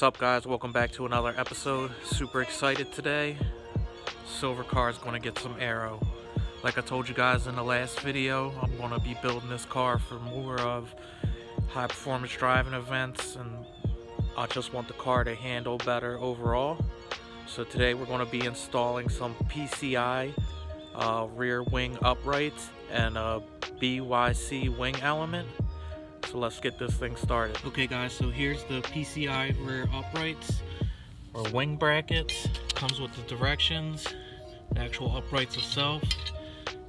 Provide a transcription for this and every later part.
What's up, guys? Welcome back to another episode. Super excited today. Silver car is going to get some aero. Like I told you guys in the last video, I'm going to be building this car for more of high performance driving events, and I just want the car to handle better overall. So today we're going to be installing some PCI rear wing uprights and a BYC wing element. So let's get this thing started. Okay guys, so here's the PCI rear uprights or wing brackets. Comes with the directions, the actual uprights itself,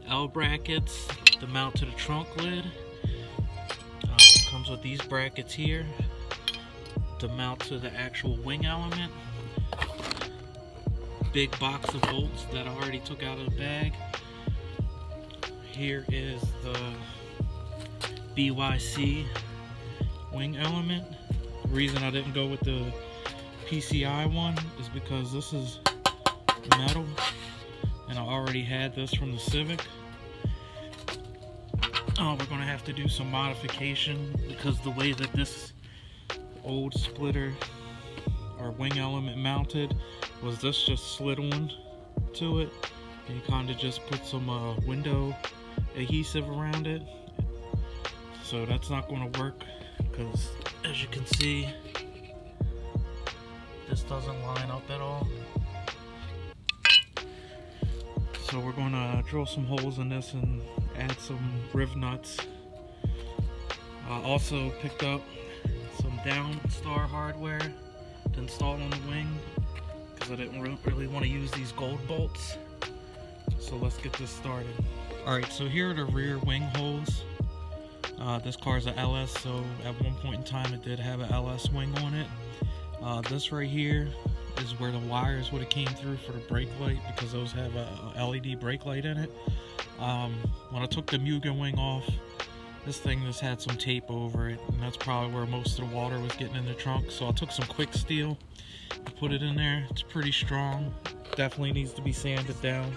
L brackets, the mount to the trunk lid. Comes with these brackets here, the mount to the actual wing element. Big box of bolts that I already took out of the bag. Here is the BYC wing element. The reason I didn't go with the PCI one is because this is metal and I already had this from the Civic. We're gonna have to do some modification because the way that this old splitter or wing element mounted was this just slid on to it, and you kind of just put some window adhesive around it. So that's not going to work because, as you can see, this doesn't line up at all. So we're going to drill some holes in this and add some riv nuts. I also picked up some downstar hardware to install on the wing because I didn't really want to use these gold bolts. So let's get this started. Alright, so here are the rear wing holes. This car is a LS, so at one point in time it did have a LS wing on it. This right here is where the wires would have came through for the brake light, because those have a LED brake light in it. When I took the Mugen wing off, this thing just had some tape over it, and that's probably where most of the water was getting in the trunk. So I took some quick steel and put it in there. It's pretty strong. Definitely needs to be sanded down.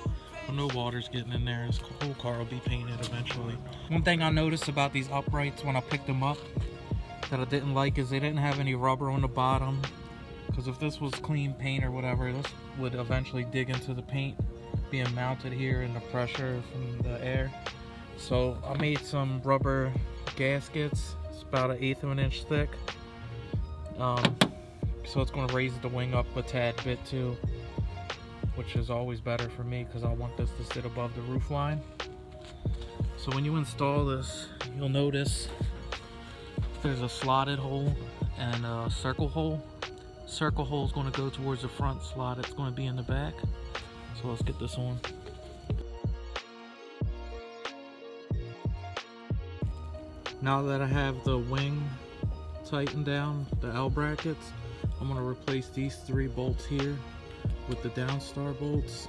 No water's getting in there. This whole car will be painted eventually. One thing I noticed about these uprights when I picked them up that I didn't like is they didn't have any rubber on the bottom, because if this was clean paint or whatever, this would eventually dig into the paint being mounted here and the pressure from the air. So I made some rubber gaskets. It's about 1/8 of an inch thick. So it's going to raise the wing up a tad bit too, which is always better for me because I want this to sit above the roof line. So when you install this, you'll notice there's a slotted hole and a circle hole. Circle hole is going to go towards the front, slot it's going to be in the back. So let's get this on. Now that I have the wing tightened down, the L brackets, I'm going to replace these 3 bolts here with the downstar bolts.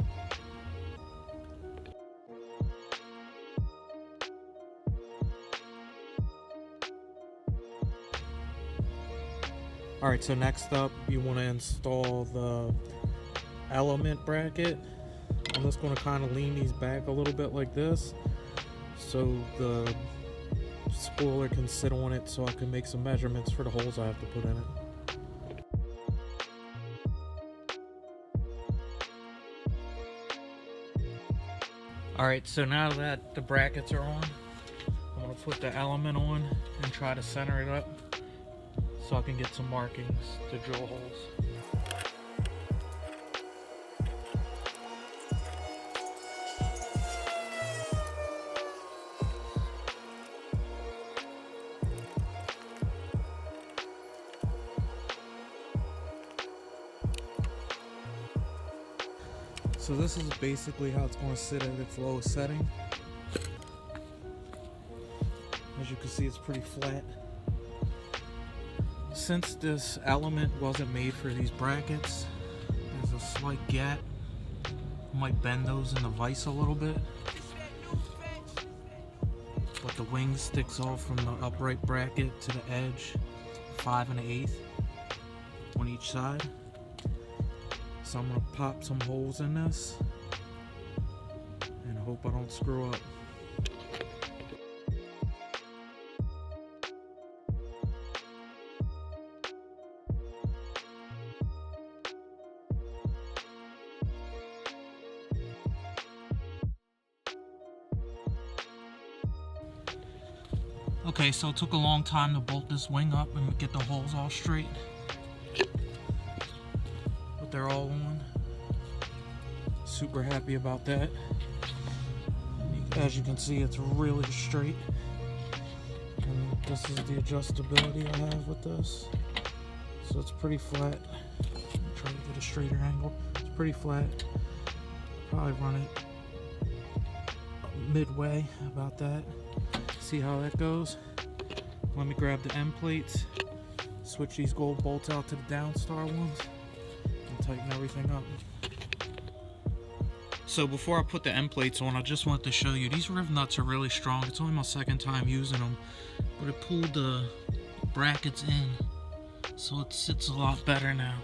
Alright, so next up you want to install the element bracket. I'm just going to kind of lean these back a little bit like this so the spoiler can sit on it, so I can make some measurements for the holes I have to put in it. Alright, so now that the brackets are on, I'm going to put the element on and try to center it up so I can get some markings to drill holes. So this is basically how it's going to sit at its lowest setting. As you can see, it's pretty flat. Since this element wasn't made for these brackets, there's a slight gap. I might bend those in the vise a little bit. But the wing sticks off from the upright bracket to the edge, 5 1/8 on each side. So I'm going to pop some holes in this and hope I don't screw up. Okay, so it took a long time to bolt this wing up and get the holes all straight. But they're all on. Super happy about that. As you can see, it's really straight. And this is the adjustability I have with this. So it's pretty flat. Try to get a straighter angle. It's pretty flat. Probably run it midway, about that. See how that goes. Let me grab the end plates, switch these gold bolts out to the downstar ones, and tighten everything up. So before I put the end plates on, I just want to show you, these riv nuts are really strong. It's only my second time using them, but it pulled the brackets in, so it sits a lot better now.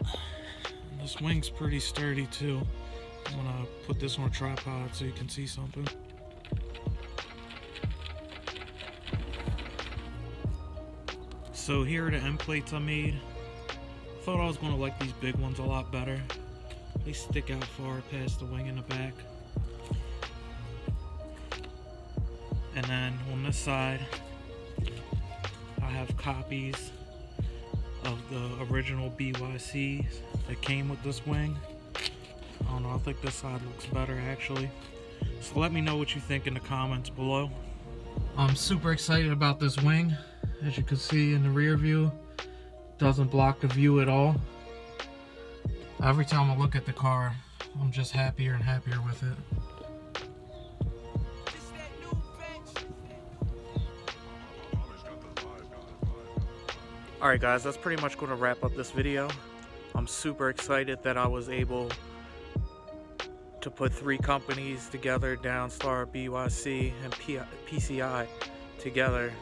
And this wing's pretty sturdy too. I'm gonna put this on a tripod so you can see something. So here are the end plates I made. Thought I was gonna like these big ones a lot better. They stick out far past the wing in the back. And then on this side, I have copies of the original BYCs that came with this wing. I don't know, I think this side looks better actually. So let me know what you think in the comments below. I'm super excited about this wing. As you can see in the rear view, doesn't block the view at all. Every time I look at the car, I'm just happier and happier with it. Alright guys, that's pretty much going to wrap up this video. I'm super excited that I was able to put 3 companies together, Downstar, BYC, and PCI together,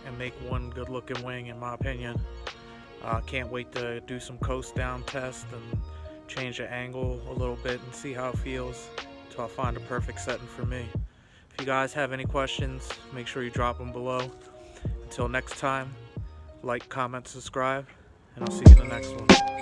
and make one good looking wing in my opinion. Can't wait to do some coast down tests and change the angle a little bit and see how it feels until I find a perfect setting for me. If you guys have any questions, make sure you drop them below. Until next time, like, comment, subscribe, and I'll see you in the next one.